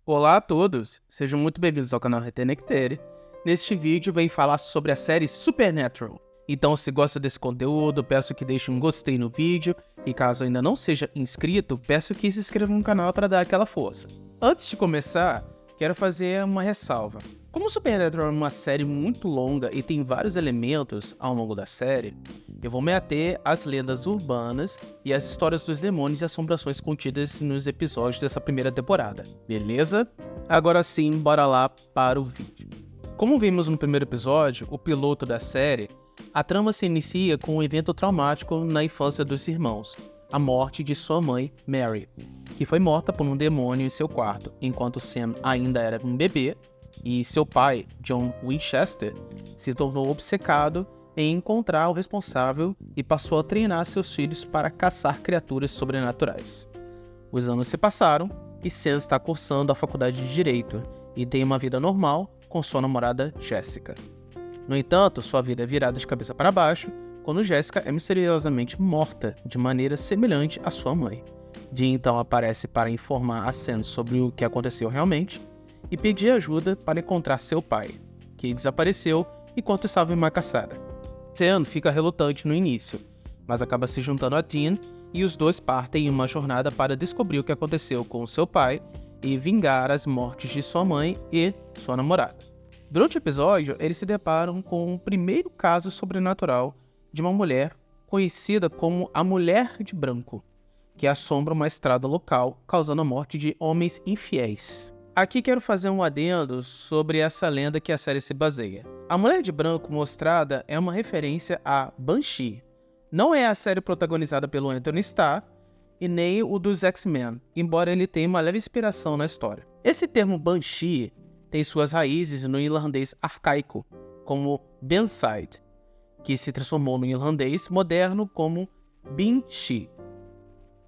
Olá a todos, sejam muito bem-vindos ao canal Retenectere. Neste vídeo vem falar sobre a série Supernatural. Então, se gosta desse conteúdo, peço que deixe um gostei no vídeo e caso ainda não seja inscrito, peço que se inscreva no canal para dar aquela força. Antes de começar, quero fazer uma ressalva. Como Supernatural é uma série muito longa e tem vários elementos ao longo da série, eu vou me ater às lendas urbanas e às histórias dos demônios e assombrações contidas nos episódios dessa primeira temporada, beleza? Agora sim, bora lá para o vídeo. Como vimos no primeiro episódio, o piloto da série, a trama se inicia com um evento traumático na infância dos irmãos, a morte de sua mãe, Mary, que foi morta por um demônio em seu quarto, enquanto Sam ainda era um bebê, e seu pai, John Winchester, se tornou obcecado em encontrar o responsável e passou a treinar seus filhos para caçar criaturas sobrenaturais. Os anos se passaram e Sam está cursando a faculdade de Direito e tem uma vida normal com sua namorada Jessica. No entanto, sua vida é virada de cabeça para baixo quando Jessica é misteriosamente morta de maneira semelhante à sua mãe. Dean então aparece para informar a Sam sobre o que aconteceu realmente e pedir ajuda para encontrar seu pai, que desapareceu enquanto estava em uma caçada. Sam fica relutante no início, mas acaba se juntando a Dean e os dois partem em uma jornada para descobrir o que aconteceu com seu pai e vingar as mortes de sua mãe e sua namorada. Durante o episódio, eles se deparam com o primeiro caso sobrenatural de uma mulher conhecida como a Mulher de Branco, que assombra uma estrada local, causando a morte de homens infiéis. Aqui quero fazer um adendo sobre essa lenda que a série se baseia. A Mulher de Branco mostrada é uma referência a Banshee. Não é a série protagonizada pelo Anthony Starr e nem o dos X-Men, embora ele tenha uma leve inspiração na história. Esse termo Banshee tem suas raízes no irlandês arcaico, como Banside, que se transformou no irlandês moderno como Banshee,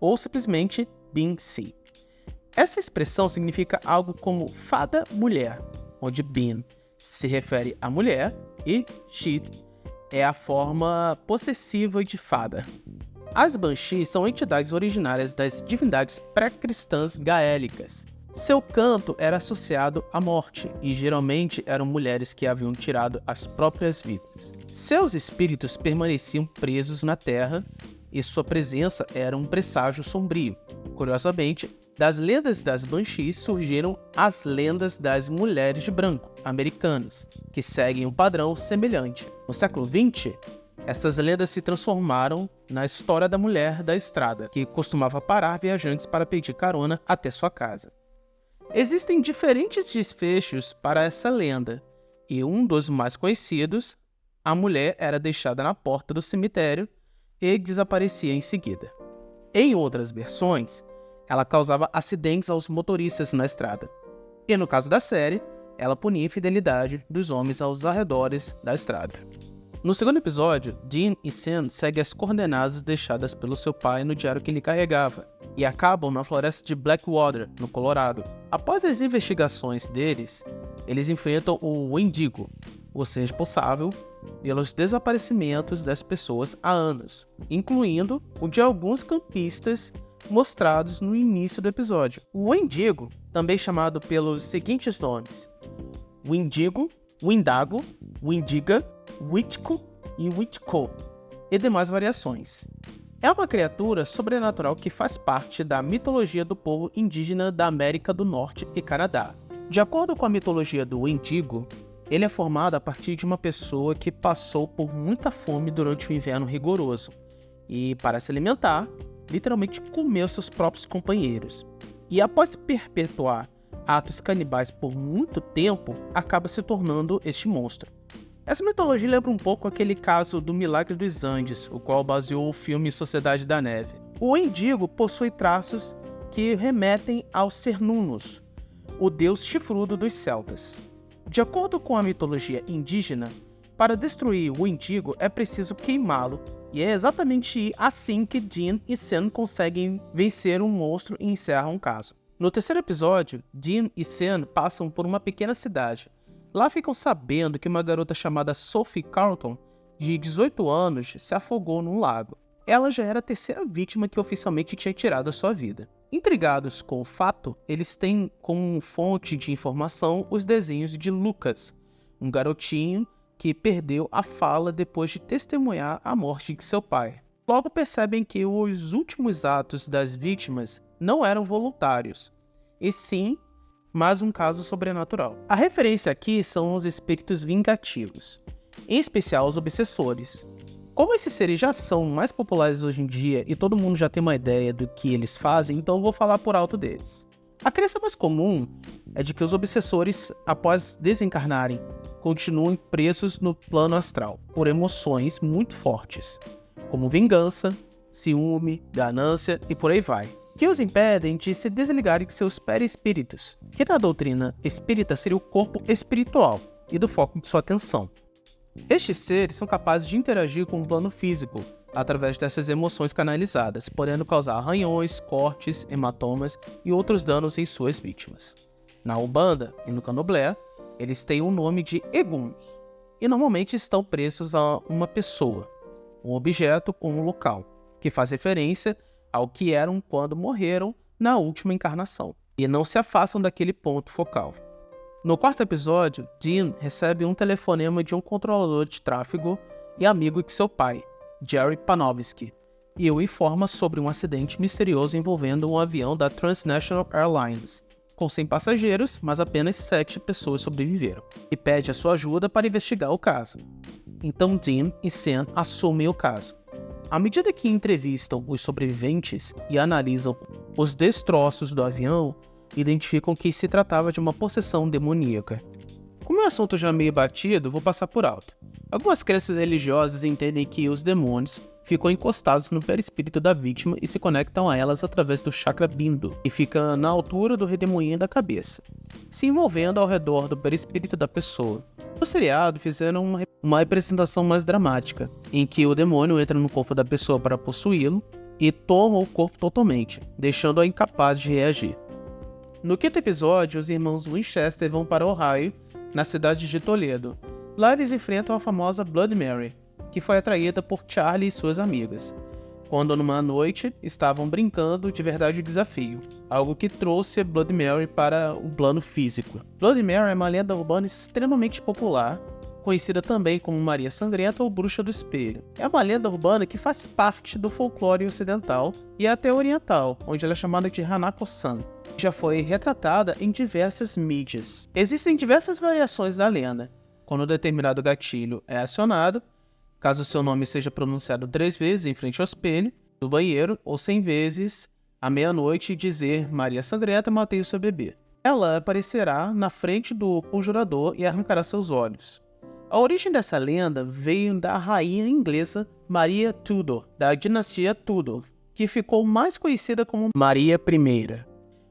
ou simplesmente Banshee. Essa expressão significa algo como fada-mulher, onde Bin se refere à mulher e She é a forma possessiva de fada. As Banshees são entidades originárias das divindades pré-cristãs gaélicas. Seu canto era associado à morte e geralmente eram mulheres que haviam tirado as próprias vidas. Seus espíritos permaneciam presos na terra e sua presença era um presságio sombrio. Curiosamente, das lendas das Banshees surgiram as lendas das Mulheres de Branco, americanas, que seguem um padrão semelhante. No século XX, essas lendas se transformaram na história da Mulher da Estrada, que costumava parar viajantes para pedir carona até sua casa. Existem diferentes desfechos para essa lenda, e um dos mais conhecidos, a mulher era deixada na porta do cemitério e desaparecia em seguida. Em outras versões, ela causava acidentes aos motoristas na estrada. E no caso da série, ela punia a infidelidade dos homens aos arredores da estrada. No segundo episódio, Dean e Sam seguem as coordenadas deixadas pelo seu pai no diário que ele carregava, e acabam na floresta de Blackwater, no Colorado. Após as investigações deles, eles enfrentam o Wendigo, o ser responsável pelos desaparecimentos das pessoas há anos, incluindo o de alguns campistas mostrados no início do episódio. O Wendigo, também chamado pelos seguintes nomes: Wendigo, Wendago, Wendiga, Witco e Witco, e demais variações. É uma criatura sobrenatural que faz parte da mitologia do povo indígena da América do Norte e Canadá. De acordo com a mitologia do Wendigo, ele é formado a partir de uma pessoa que passou por muita fome durante o inverno rigoroso e, para se alimentar, literalmente comeu seus próprios companheiros. E após perpetuar atos canibais por muito tempo, acaba se tornando este monstro. Essa mitologia lembra um pouco aquele caso do Milagre dos Andes, o qual baseou o filme Sociedade da Neve. O Wendigo possui traços que remetem ao Cernunnos, o deus chifrudo dos celtas. De acordo com a mitologia indígena, para destruir o Wendigo é preciso queimá-lo, e é exatamente assim que Dean e Sam conseguem vencer um monstro e encerram o caso. No terceiro episódio, Dean e Sam passam por uma pequena cidade. Lá ficam sabendo que uma garota chamada Sophie Carlton, de 18 anos, se afogou num lago. Ela já era a terceira vítima que oficialmente tinha tirado a sua vida. Intrigados com o fato, eles têm como fonte de informação os desenhos de Lucas, um garotinho que perdeu a fala depois de testemunhar a morte de seu pai. Logo percebem que os últimos atos das vítimas não eram voluntários, e sim mais um caso sobrenatural. A referência aqui são os espíritos vingativos, em especial os obsessores. Como esses seres já são mais populares hoje em dia e todo mundo já tem uma ideia do que eles fazem, então eu vou falar por alto deles. A crença mais comum é de que os obsessores, após desencarnarem, continuam presos no plano astral por emoções muito fortes, como vingança, ciúme, ganância e por aí vai, que os impedem de se desligarem de seus perispíritos, que na doutrina espírita seria o corpo espiritual e do foco de sua atenção. Estes seres são capazes de interagir com o plano físico através dessas emoções canalizadas, podendo causar arranhões, cortes, hematomas e outros danos em suas vítimas. Na Umbanda e no Candomblé, eles têm o nome de eguns e normalmente estão presos a uma pessoa, um objeto ou um local, que faz referência ao que eram quando morreram na última encarnação, e não se afastam daquele ponto focal. No quarto episódio, Dean recebe um telefonema de um controlador de tráfego e amigo de seu pai, Jerry Panofsky, e o informa sobre um acidente misterioso envolvendo um avião da Transnational Airlines, com 100 passageiros, mas apenas 7 pessoas sobreviveram, e pede a sua ajuda para investigar o caso. Então Dean e Sam assumem o caso. À medida que entrevistam os sobreviventes e analisam os destroços do avião, identificam que se tratava de uma possessão demoníaca. Como é um assunto já meio batido, vou passar por alto. Algumas crenças religiosas entendem que os demônios ficam encostados no perispírito da vítima e se conectam a elas através do chakra bindu, que fica na altura do redemoinho da cabeça, se envolvendo ao redor do perispírito da pessoa. No seriado, fizeram uma representação mais dramática, em que o demônio entra no corpo da pessoa para possuí-lo e toma o corpo totalmente, deixando-a incapaz de reagir. No quinto episódio, os irmãos Winchester vão para Ohio, na cidade de Toledo. Lá eles enfrentam a famosa Blood Mary, que foi atraída por Charlie e suas amigas, quando numa noite estavam brincando de verdade o desafio, algo que trouxe a Blood Mary para o plano físico. Blood Mary é uma lenda urbana extremamente popular, conhecida também como Maria Sangrenta ou Bruxa do Espelho. É uma lenda urbana que faz parte do folclore ocidental e até oriental, onde ela é chamada de Hanako-san. Já foi retratada em diversas mídias. Existem diversas variações da lenda. Quando um determinado gatilho é acionado, caso seu nome seja pronunciado 3 vezes em frente ao espelho, no banheiro, ou 100 vezes à meia-noite dizer Maria Sangrenta, matei o seu bebê. Ela aparecerá na frente do conjurador e arrancará seus olhos. A origem dessa lenda veio da rainha inglesa Maria Tudor, da dinastia Tudor, que ficou mais conhecida como Maria I.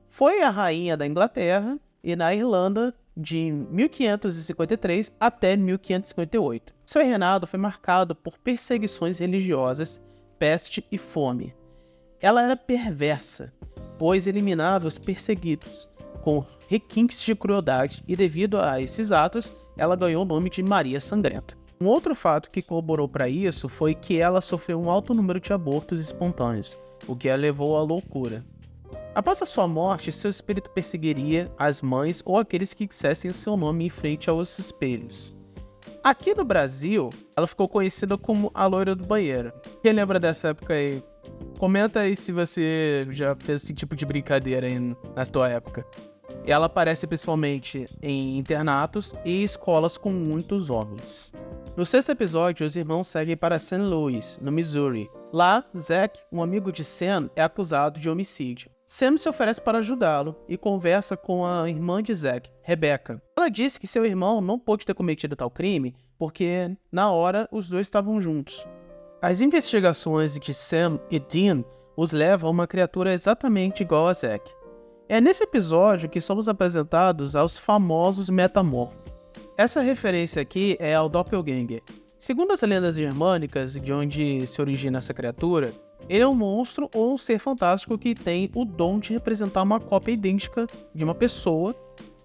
Foi a rainha da Inglaterra e na Irlanda de 1553 até 1558. Seu reinado foi marcado por perseguições religiosas, peste e fome. Ela era perversa, pois eliminava os perseguidos, com requintes de crueldade, e devido a esses atos, ela ganhou o nome de Maria Sangrenta. Um outro fato que corroborou para isso foi que ela sofreu um alto número de abortos espontâneos, o que a levou à loucura. Após a sua morte, seu espírito perseguiria as mães ou aqueles que dissessem o seu nome em frente aos espelhos. Aqui no Brasil, ela ficou conhecida como a loira do banheiro. Quem lembra dessa época aí? Comenta aí se você já fez esse tipo de brincadeira aí na sua época. Ela aparece principalmente em internatos e escolas com muitos homens. No sexto episódio, os irmãos seguem para St. Louis, no Missouri. Lá, Zack, um amigo de Sam, é acusado de homicídio. Sam se oferece para ajudá-lo e conversa com a irmã de Zack, Rebecca. Ela diz que seu irmão não pôde ter cometido tal crime porque, na hora, os dois estavam juntos. As investigações de Sam e Dean os levam a uma criatura exatamente igual a Zack. É nesse episódio que somos apresentados aos famosos metamorfos. Essa referência aqui é ao Doppelganger. Segundo as lendas germânicas, de onde se origina essa criatura, ele é um monstro ou um ser fantástico que tem o dom de representar uma cópia idêntica de uma pessoa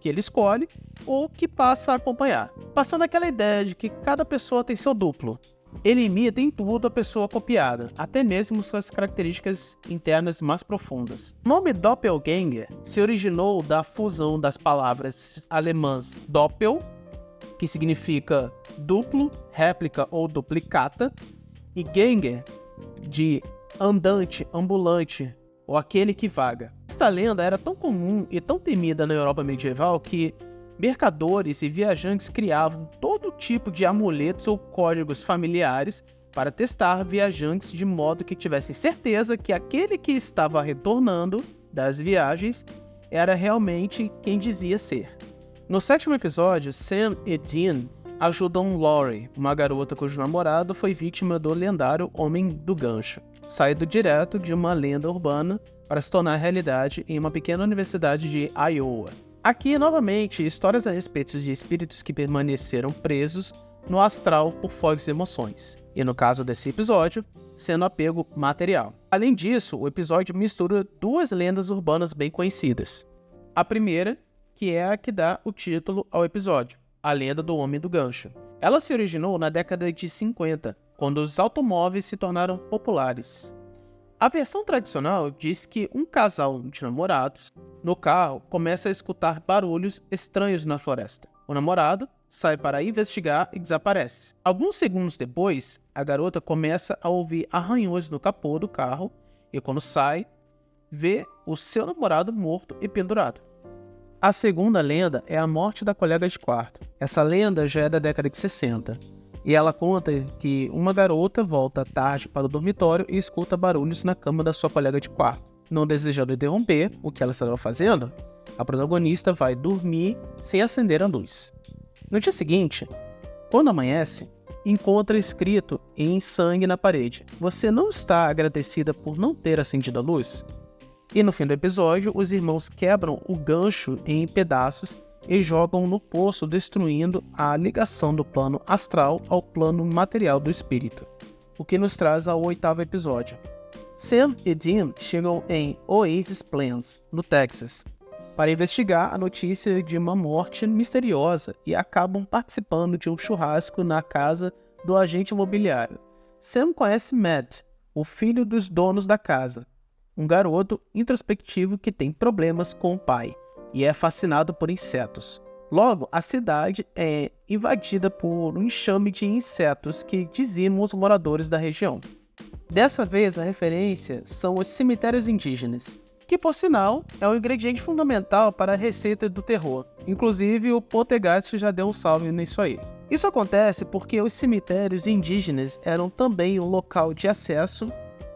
que ele escolhe ou que passa a acompanhar, passando aquela ideia de que cada pessoa tem seu duplo. Ele imita em tudo a pessoa copiada, até mesmo suas características internas mais profundas. O nome Doppelganger se originou da fusão das palavras alemãs Doppel, que significa duplo, réplica ou duplicata, e Ganger, de andante, ambulante, ou aquele que vaga. Esta lenda era tão comum e tão temida na Europa medieval que mercadores e viajantes criavam todo tipo de amuletos ou códigos familiares para testar viajantes de modo que tivessem certeza que aquele que estava retornando das viagens era realmente quem dizia ser. No 7º episódio, Sam e Dean ajudam Laurie, uma garota cujo namorado foi vítima do lendário Homem do Gancho, saído direto de uma lenda urbana para se tornar realidade em uma pequena universidade de Iowa. Aqui, novamente, histórias a respeito de espíritos que permaneceram presos no astral por fortes emoções, e no caso desse episódio, sendo apego material. Além disso, o episódio mistura duas lendas urbanas bem conhecidas. A primeira, que é a que dá o título ao episódio, a lenda do Homem do Gancho. Ela se originou na década de 50, quando os automóveis se tornaram populares. A versão tradicional diz que um casal de namorados, no carro, começa a escutar barulhos estranhos na floresta. O namorado sai para investigar e desaparece. Alguns segundos depois, a garota começa a ouvir arranhões no capô do carro e, quando sai, vê o seu namorado morto e pendurado. A segunda lenda é a morte da colega de quarto. Essa lenda já é da década de 60. E ela conta que uma garota volta tarde para o dormitório e escuta barulhos na cama da sua colega de quarto. Não desejando interromper o que ela estava fazendo, a protagonista vai dormir sem acender a luz. No dia seguinte, quando amanhece, encontra escrito em sangue na parede: "Você não está agradecida por não ter acendido a luz?" E no fim do episódio, os irmãos quebram o gancho em pedaços e jogam no poço, destruindo a ligação do plano astral ao plano material do espírito. O que nos traz ao 8º episódio. Sam e Dean chegam em Oasis Plains, no Texas, para investigar a notícia de uma morte misteriosa e acabam participando de um churrasco na casa do agente imobiliário. Sam conhece Matt, o filho dos donos da casa, um garoto introspectivo que tem problemas com o pai e é fascinado por insetos. Logo, a cidade é invadida por um enxame de insetos que dizimam os moradores da região. Dessa vez, a referência são os cemitérios indígenas, que, por sinal, é um ingrediente fundamental para a receita do terror. Inclusive, o Poltergeist já deu um salve nisso aí. Isso acontece porque os cemitérios indígenas eram também um local de acesso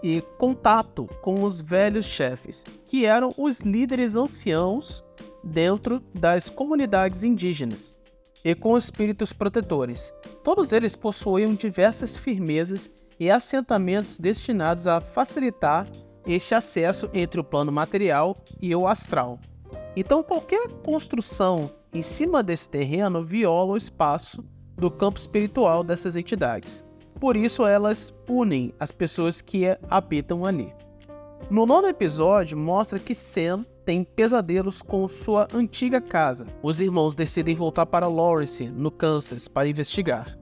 e contato com os velhos chefes, que eram os líderes anciãos dentro das comunidades indígenas, e com espíritos protetores. Todos eles possuíam diversas firmezas e assentamentos destinados a facilitar este acesso entre o plano material e o astral. Então, qualquer construção em cima desse terreno viola o espaço do campo espiritual dessas entidades. Por isso, elas punem as pessoas que habitam ali. No 9º episódio, mostra que Sam tem pesadelos com sua antiga casa. Os irmãos decidem voltar para Lawrence, no Kansas, para investigar.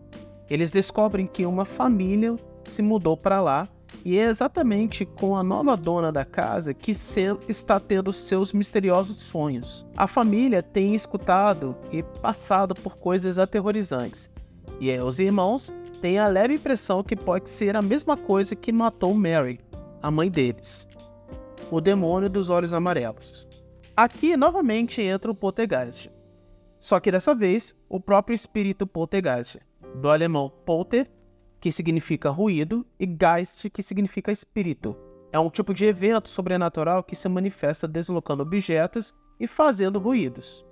Eles descobrem que uma família se mudou para lá e é exatamente com a nova dona da casa que Sam está tendo seus misteriosos sonhos. A família tem escutado e passado por coisas aterrorizantes, e os irmãos têm a leve impressão que pode ser a mesma coisa que matou Mary, a mãe deles, o demônio dos olhos amarelos. Aqui novamente entra o Poltergeist, só que dessa vez o próprio espírito Poltergeist, do alemão Polter, que significa ruído, e Geist, que significa espírito. É um tipo de evento sobrenatural que se manifesta deslocando objetos e fazendo ruídos.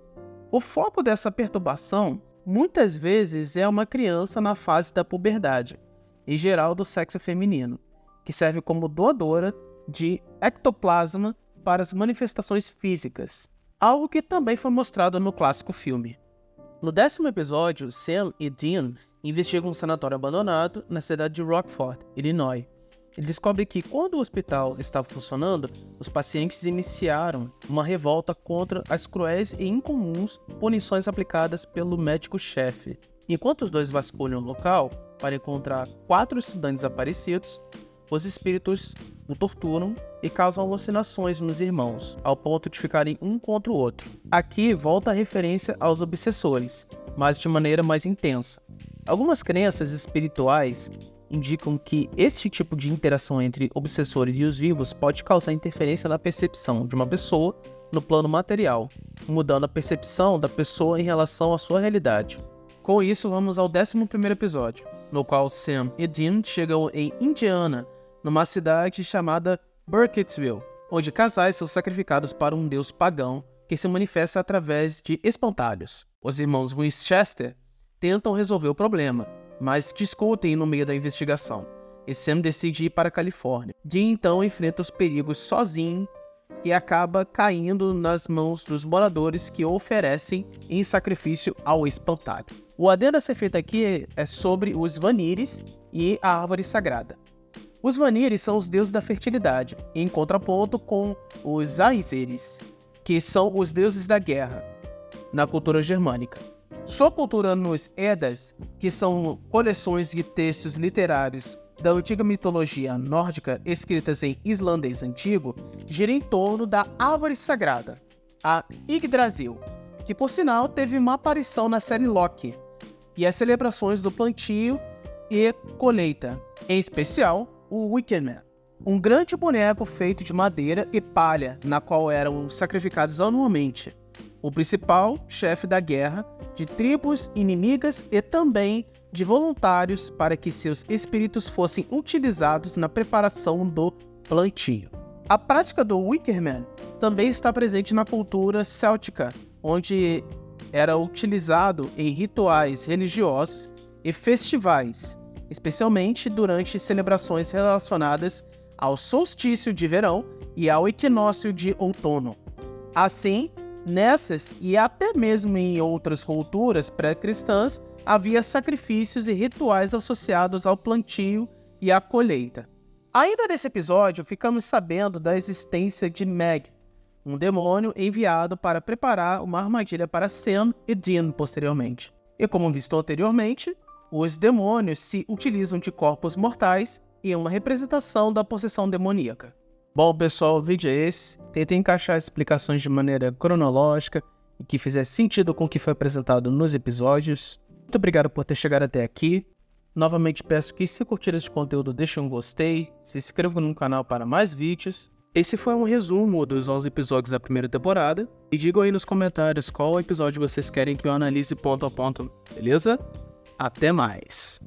O foco dessa perturbação muitas vezes é uma criança na fase da puberdade, em geral do sexo feminino, que serve como doadora de ectoplasma para as manifestações físicas, algo que também foi mostrado no clássico filme. No 10º episódio, Sam e Dean investigam um sanatório abandonado na cidade de Rockford, Illinois. Ele descobre que, quando o hospital estava funcionando, os pacientes iniciaram uma revolta contra as cruéis e incomuns punições aplicadas pelo médico-chefe. Enquanto os dois vasculham o local para encontrar 4 estudantes desaparecidos, os espíritos o torturam e causam alucinações nos irmãos, ao ponto de ficarem um contra o outro. Aqui volta a referência aos obsessores, mas de maneira mais intensa. Algumas crenças espirituais indicam que este tipo de interação entre obsessores e os vivos pode causar interferência na percepção de uma pessoa no plano material, mudando a percepção da pessoa em relação à sua realidade. Com isso, vamos ao 11º episódio, no qual Sam e Dean chegam em Indiana, numa cidade chamada Burkittsville, onde casais são sacrificados para um deus pagão que se manifesta através de espantalhos. Os irmãos Winchester tentam resolver o problema, mas discutem no meio da investigação, e Sam decide ir para a Califórnia. Dean então enfrenta os perigos sozinho e acaba caindo nas mãos dos moradores que o oferecem em sacrifício ao espantalho. O adendo a ser feito aqui é sobre os Vanires e a árvore sagrada. Os Vanires são os deuses da fertilidade, em contraponto com os Aesires, que são os deuses da guerra, na cultura germânica. Sua cultura nos Eddas, que são coleções de textos literários da antiga mitologia nórdica escritas em islandês antigo, gira em torno da árvore sagrada, a Yggdrasil, que por sinal teve uma aparição na série Loki, e as celebrações do plantio e colheita, em especial o Wickerman, um grande boneco feito de madeira e palha, na qual eram sacrificados anualmente o principal chefe da guerra, de tribos inimigas e também de voluntários para que seus espíritos fossem utilizados na preparação do plantio. A prática do Wickerman também está presente na cultura céltica, onde era utilizado em rituais religiosos e festivais, especialmente durante celebrações relacionadas ao solstício de verão e ao equinócio de outono. Assim, nessas e até mesmo em outras culturas pré-cristãs, havia sacrifícios e rituais associados ao plantio e à colheita. Ainda nesse episódio, ficamos sabendo da existência de Meg, um demônio enviado para preparar uma armadilha para Sam e Dean posteriormente. E como visto anteriormente, os demônios se utilizam de corpos mortais em uma representação da possessão demoníaca. Bom, pessoal, o vídeo é esse. Tentei encaixar as explicações de maneira cronológica e que fizesse sentido com o que foi apresentado nos episódios. Muito obrigado por ter chegado até aqui. Novamente peço que, se curtir esse conteúdo, deixe um gostei, se inscreva no canal para mais vídeos. Esse foi um resumo dos 11 episódios da primeira temporada. E digam aí nos comentários qual episódio vocês querem que eu analise ponto a ponto, beleza? Até mais!